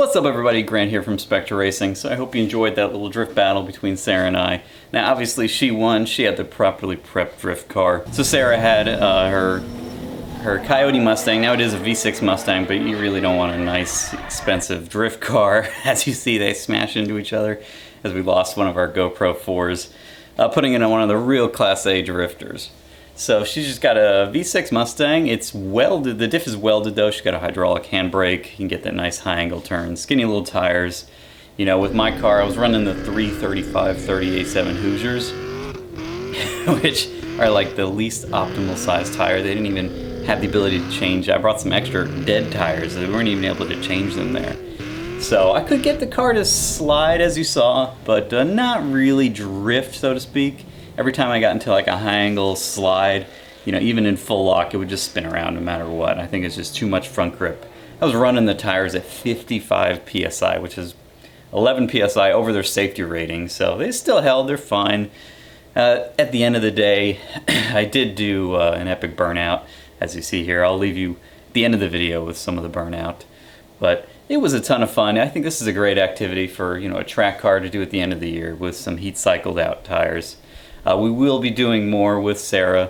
What's up everybody, Grant here from Spectre Racing. So I hope you enjoyed that little drift battle between Sarah and I. Now obviously she won, she had the properly prepped drift car. So Sarah had her Coyote Mustang. Now it is a V6 Mustang, but you really don't want a nice expensive drift car. As you see, they smash into each other as we lost one of our GoPro 4s, putting it on one of the real Class A drifters. So she's just got a V6 Mustang. It's welded, the diff is welded though. She's got a hydraulic handbrake. You can get that nice high angle turn, skinny little tires. You know, with my car, I was running the 335 38.7 Hoosiers, which are like the least optimal size tire. They didn't even have the ability to change. I brought some extra dead tires. They weren't even able to change them there. So I could get the car to slide as you saw, but not really drift, so to speak. Every time I got into like a high angle slide, you know, even in full lock, it would just spin around no matter what. I think it's just too much front grip. I was running the tires at 55 PSI, which is 11 PSI over their safety rating. So they still held, they're fine. At the end of the day, I did do an epic burnout, as you see here. I'll leave you at the end of the video with some of the burnout. But it was a ton of fun. I think this is a great activity for, you know, a track car to do at the end of the year with some heat cycled out tires. We will be doing more with Sarah.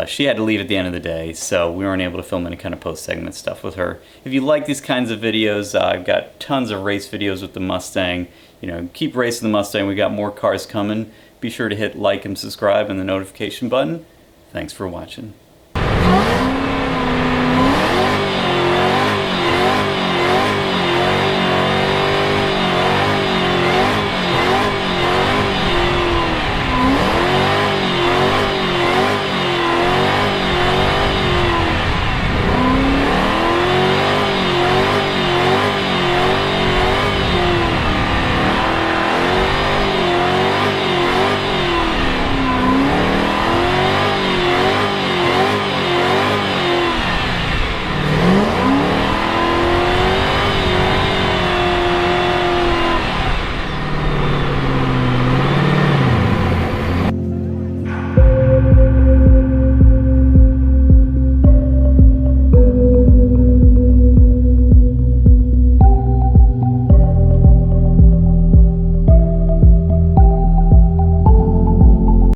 She had to leave at the end of the day, so we weren't able to film any kind of post-segment stuff with her. If you like these kinds of videos, I've got tons of race videos with the Mustang. You know, keep racing the Mustang. We got more cars coming. Be sure to hit like and subscribe and the notification button. Thanks for watching.